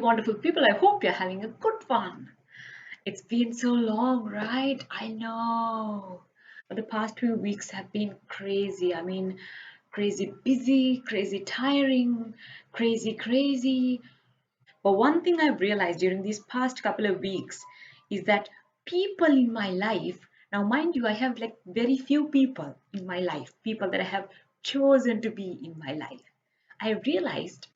wonderful people. I hope you're having a good one. It's been so long, right? I know. The past few weeks have been crazy. I mean, crazy busy, crazy tiring, crazy. But one thing I've realized during these past couple of weeks is that people in my life, now mind you, I have like very few people in my life, people that I have chosen to be in my life. I realized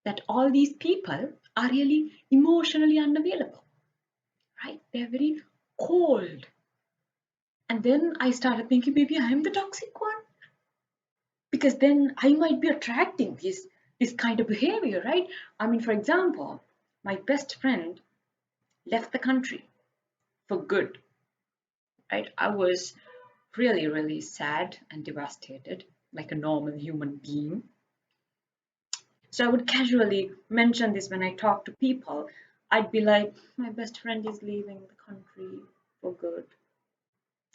that all these people are really emotionally unavailable, right? They're very cold. And then I started thinking maybe I'm the toxic one because then I might be attracting this kind of behavior, right? I mean, for example, my best friend left the country for good, right? I was really sad and devastated, like a normal human being. So I would casually mention this when I talk to people. I'd be like, my best friend is leaving the country for good.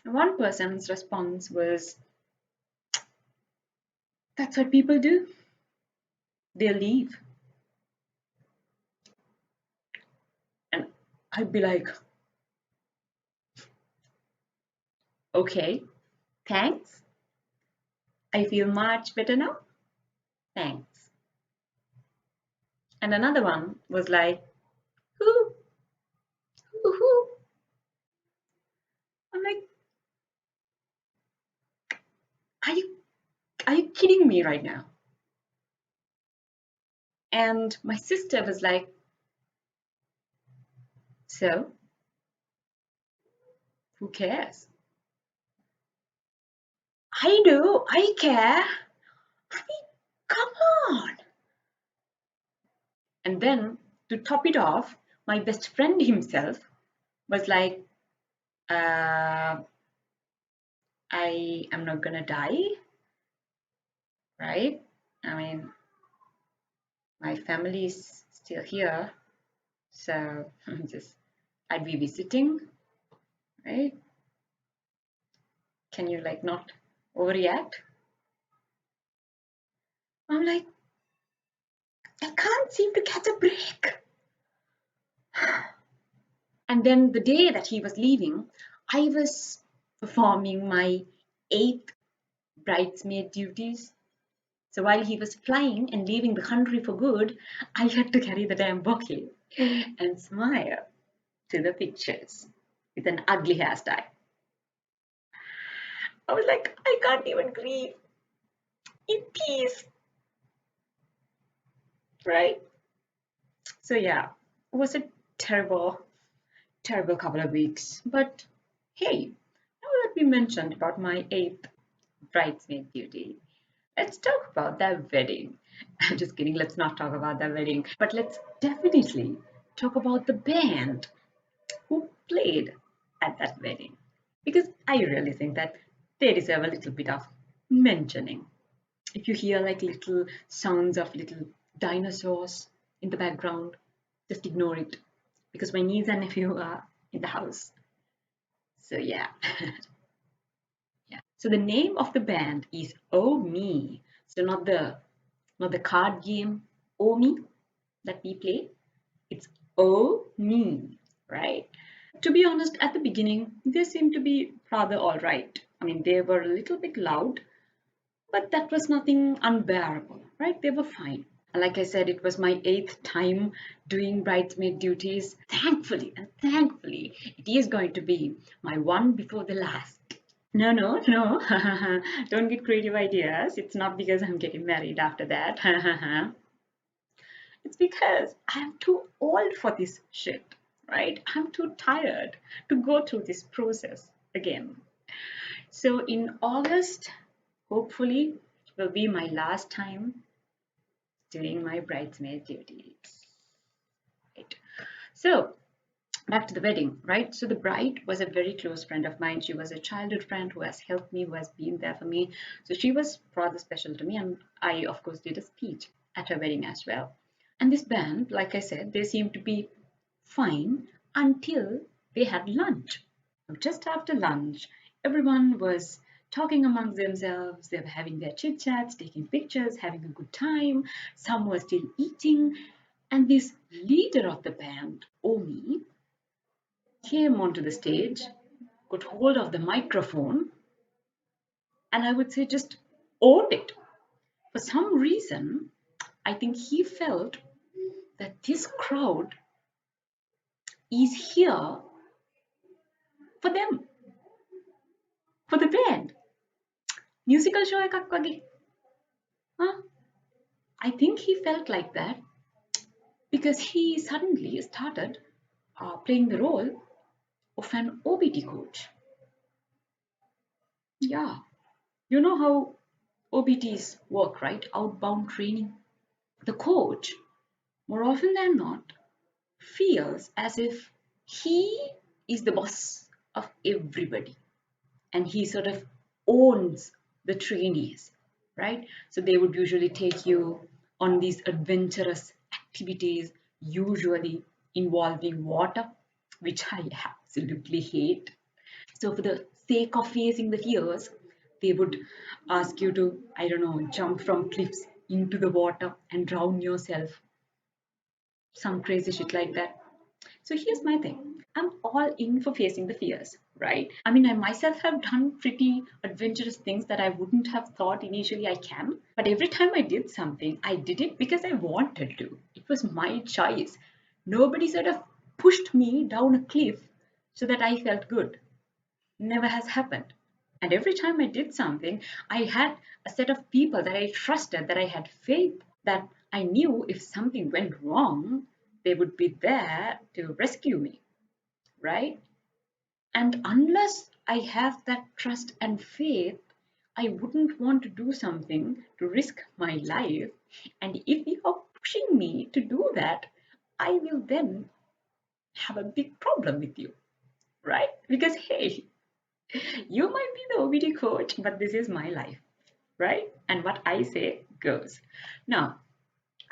And one person's response was, that's what people do. They leave. And I'd be like, okay, thanks. I feel much better now. Thanks. And another one was like, who, who. I'm like, are you are you kidding me right now? And my sister was like, so who cares? I do, I care. I mean, come on. And then to top it off, my best friend himself was like, uh, I am not gonna die, right? I mean, my family is still here, so just I'd be visiting, right? Can you like not overreact? I'm like, I can't seem to catch a break. And then the day that he was leaving, I was performing my eighth bridesmaid duties. So while he was flying and leaving the country for good, I had to carry the damn bouquet and smile to the pictures with an ugly hairstyle. I was like, I can't even grieve in peace, right? So yeah, it was a terrible couple of weeks. But hey, now that we mentioned about my eighth bridesmaid duty, let's talk about that wedding. I'm just kidding, let's not talk about that wedding, but let's definitely talk about the band who played at that wedding. Because I really think that they deserve a little bit of mentioning. If you hear like little sounds of little dinosaurs in the background, just ignore it because my niece and nephew are in the house. So yeah. Yeah. So the name of the band is OHME. So not the card game OHME that we play. It's OHME, right? To be honest, at the beginning, they seemed to be rather all right. I mean, they were a little bit loud, but that was nothing unbearable, right? They were fine. And like I said, it was my eighth time doing bridesmaid duties. Thankfully, it is going to be my one before the last. No. Don't get creative ideas. It's not because I'm getting married after that. It's because I'm too old for this shit, right? I'm too tired to go through this process again. So in August, hopefully, will be my last time doing my bridesmaid duties. Right. So back to the wedding, right? So the bride was a very close friend of mine. She was a childhood friend who has helped me, who has been there for me. So she was rather special to me, and I, of course, did a speech at her wedding as well. And this band, like I said, they seemed to be fine until they had lunch. Just after lunch, everyone was talking amongst themselves. They were having their chit chats, taking pictures, having a good time. Some were still eating. And this leader of the band, Omi, came onto the stage, got hold of the microphone, and I would say just owned it. For some reason, I think he felt that this crowd is here for them, for the band. Musical show එකක් වගේ. Huh? I think he felt like that because he suddenly started playing the role of an OBT coach. Yeah, you know how OBTs work, right? Outbound training. The coach, more often than not, feels as if he is the boss of everybody and he sort of owns the trainees, right? So they would usually take you on these adventurous activities, usually involving water, which I absolutely hate. So, for the sake of facing the fears, they would ask you to, I don't know, jump from cliffs into the water and drown yourself, some crazy shit like that. So here's my thing. I'm all in for facing the fears, right? I mean, I myself have done pretty adventurous things that I wouldn't have thought initially I can. But every time I did something, I did it because I wanted to. It was my choice. Nobody sort of pushed me down a cliff so that I felt good. Never has happened. And every time I did something, I had a set of people that I trusted, that I had faith, that I knew if something went wrong, they would be there to rescue me, right? And unless I have that trust and faith, I wouldn't want to do something to risk my life. And if you are pushing me to do that, I will then have a big problem with you, right? Because, hey, you might be the OBD coach, but this is my life, right? And what I say goes. Now,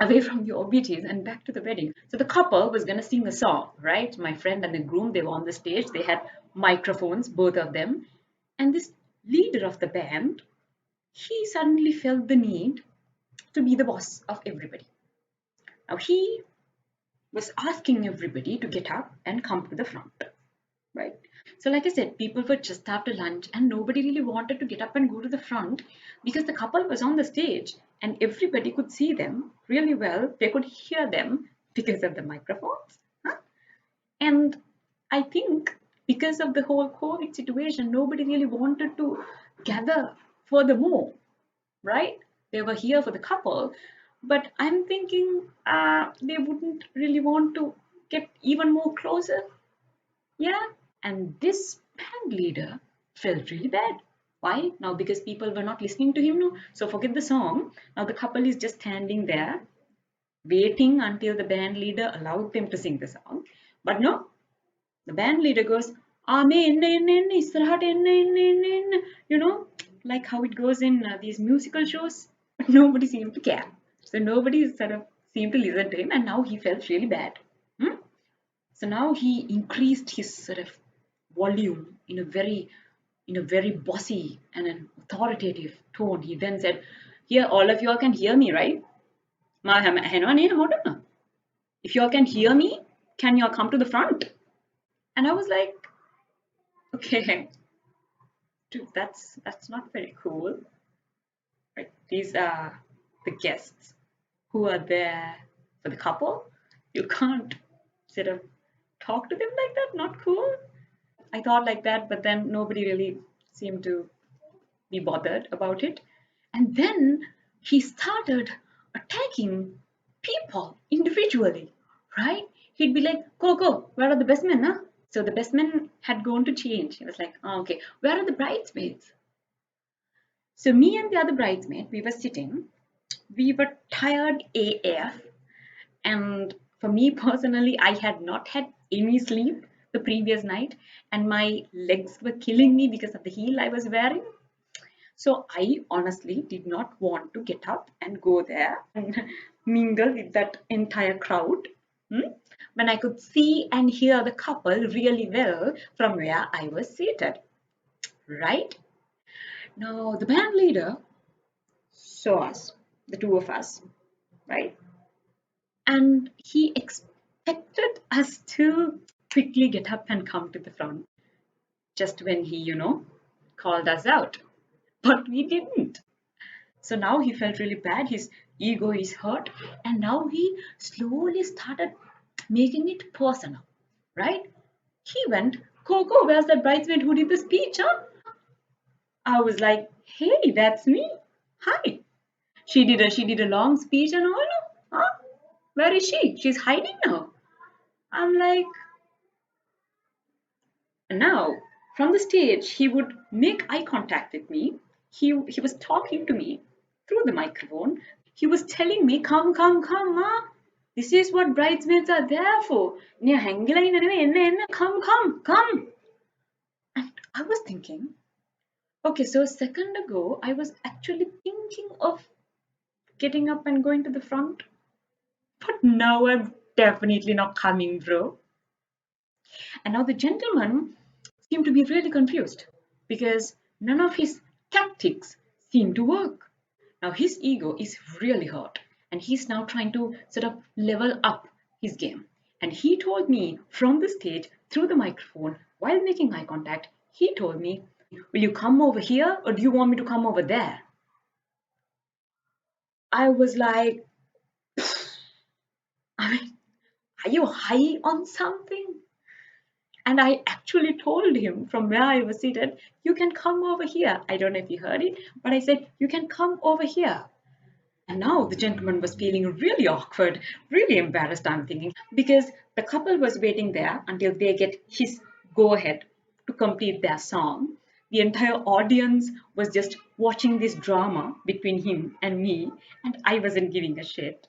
away from the OBTs and back to the wedding. So the couple was going to sing a song, right? My friend and the groom, they were on the stage. They had microphones, both of them. And this leader of the band, he suddenly felt the need to be the boss of everybody. Now, he was asking everybody to get up and come to the front, right? So, like I said, people were just after lunch and nobody really wanted to get up and go to the front because the couple was on the stage and everybody could see them really well. They could hear them because of the microphones. Huh? And I think because of the whole COVID situation, nobody really wanted to gather furthermore, right? They were here for the couple, but I'm thinking they wouldn't really want to get even more closer. Yeah, and this band leader felt really bad. Why? Now, because people were not listening to him. No, so forget the song. Now, the couple is just standing there, waiting until the band leader allowed them to sing the song. But no, the band leader goes, Amen, you know, like how it goes in these musical shows. But nobody seemed to care. So nobody sort of seemed to listen to him, and now he felt really bad. Hmm? So now he increased his sort of volume in a very bossy and an authoritative tone. He then said, "Here, all of you all can hear me, right? If you all can hear me, can you all come to the front?" And I was like, "Okay, dude, that's not very cool, right? These are the guests who are there for the couple. You can't sort of talk to them like that. Not cool." I thought like that, but then nobody really seemed to be bothered about it. And then he started attacking people individually, right? He'd be like, "Go, go, where are the best men, huh?" So the best man had gone to change. He was like, "Oh, okay, where are the bridesmaids?" So me and the other bridesmaid, we were sitting. We were tired AF. And for me personally, I had not had any sleep the previous night, and my legs were killing me because of the heel I was wearing. So I honestly did not want to get up and go there and mingle with that entire crowd. When I could see and hear the couple really well from where I was seated, right? Now, the band leader saw us, the two of us, right? And he expected us to quickly get up and come to the front just when he, called us out. But we didn't. So now he felt really bad. His ego is hurt. And now he slowly started making it personal, right? He went, Coco, where's that bridesmaid who did the speech? Huh? I was like, hey, that's me. Hi. She did a long speech and all. Huh? Where is she? She's hiding now. I'm like, now from the stage he would make eye contact with me. He was talking to me through the microphone. He was telling me, come, come, come, ma. This is what bridesmaids are there for. Come, come, come. And I was thinking, okay, so a second ago I was actually thinking of getting up and going to the front, but now I'm definitely not coming, bro. And now the gentleman seemed to be really confused because none of his tactics seemed to work. Now his ego is really hurt and he's now trying to sort of level up his game. And he told me from the stage through the microphone while making eye contact, he told me, will you come over here or do you want me to come over there? I was like, I mean, are you high on something? And I actually told him from where I was seated, you can come over here. I don't know if you heard it, but I said, you can come over here. And now the gentleman was feeling really awkward, really embarrassed, I'm thinking, because the couple was waiting there until they get his go ahead to complete their song. The entire audience was just watching this drama between him and me, and I wasn't giving a shit.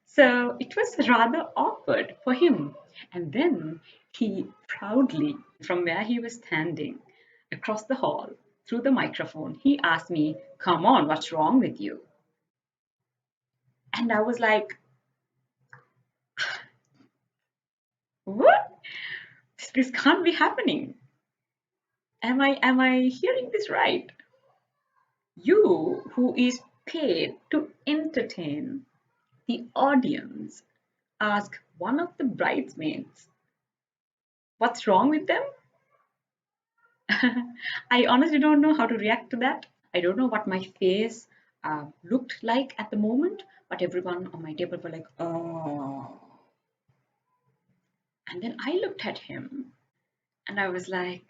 So it was rather awkward for him. And then he proudly, from where he was standing across the hall through the microphone, he asked me, come on, what's wrong with you? And I was like, what? This can't be happening. Am I hearing this right? You who is paid to entertain the audience ask one of the bridesmaids what's wrong with them? I honestly don't know how to react to that. I don't know what my face looked like at the moment, but everyone on my table were like, oh. And then I looked at him and I was like,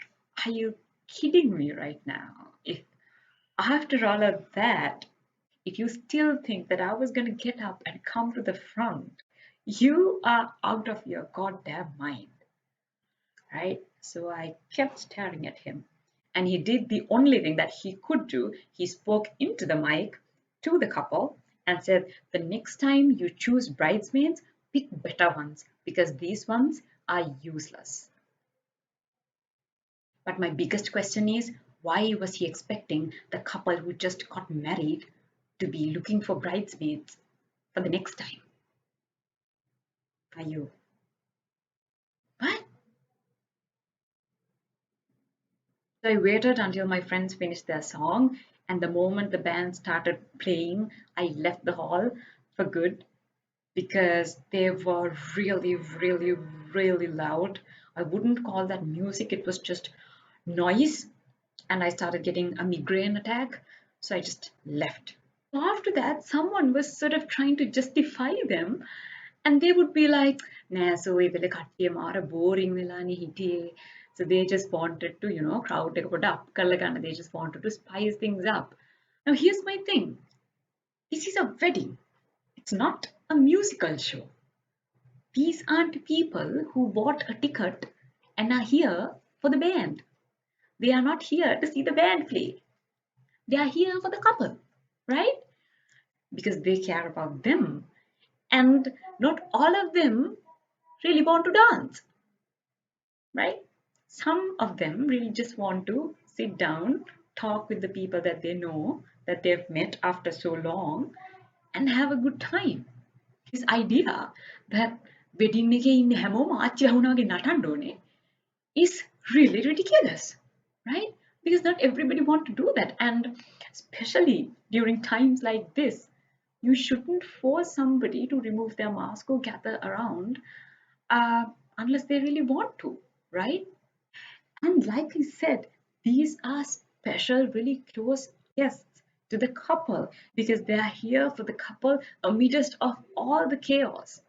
are you kidding me right now? If after all of that, if you still think that I was going to get up and come to the front, you are out of your goddamn mind, right? So I kept staring at him. And he did the only thing that he could do. He spoke into the mic to the couple and said, the next time you choose bridesmaids, pick better ones because these ones are useless. But my biggest question is, why was he expecting the couple who just got married to be looking for bridesmaids for the next time? Are you? What? So I waited until my friends finished their song, and the moment the band started playing, I left the hall for good because they were really, really, really loud. I wouldn't call that music, it was just noise, and I started getting a migraine attack, so I just left. After that, someone was sort of trying to justify them, and they would be like, nah, so we will කට්ටිය මාර boring වෙලානේ හිටියේ. So they just wanted to, crowd එක පොඩ්ඩක් up කරලා ගන්න. They just wanted to spice things up. Now here's my thing. This is a wedding. It's not a musical show. These aren't people who bought a ticket and are here for the band. They are not here to see the band play. They are here for the couple, right? Because they care about them. And not all of them really want to dance, right? Some of them really just want to sit down, talk with the people that they know, that they've met after so long, and have a good time. This idea that wedding එකේ ඉන්න හැමෝම ආච්චිලා වුණාගේ නටන්න ඕනේ is really ridiculous, right? Because not everybody want to do that, and especially during times like this, You shouldn't force somebody to remove their mask or gather around unless they really want to, right? And like I said, these are special, really close guests to the couple because they are here for the couple amidst of all the chaos,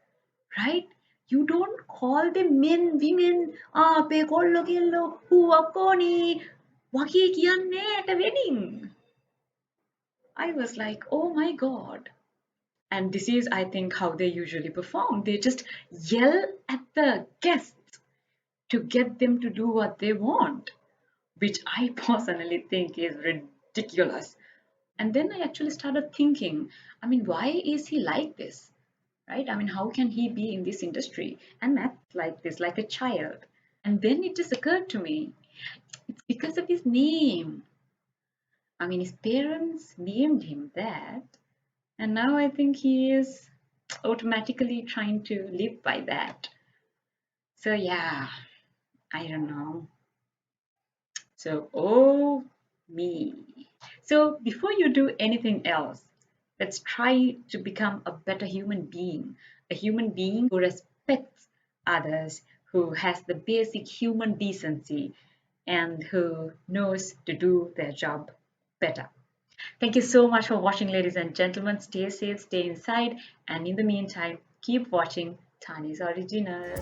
right? You don't call them men, women, pe kollo kello, huwa koni, waki kiyanne at a wedding. I was like, oh my God. And this is, I think, how they usually perform. They just yell at the guests to get them to do what they want, which I personally think is ridiculous. And then I actually started thinking, I mean, why is he like this? Right? I mean, how can he be in this industry and act like this, like a child? And then it just occurred to me, it's because of his name. I mean, his parents named him that, and now I think he is automatically trying to live by that. So, yeah, I don't know. So, oh me. So, before you do anything else, let's try to become a better a human being who respects others, who has the basic human decency, and who knows to do their job better. Thank you so much for watching, ladies and gentlemen. Stay safe, stay inside, and in the meantime, keep watching Tani's Originals.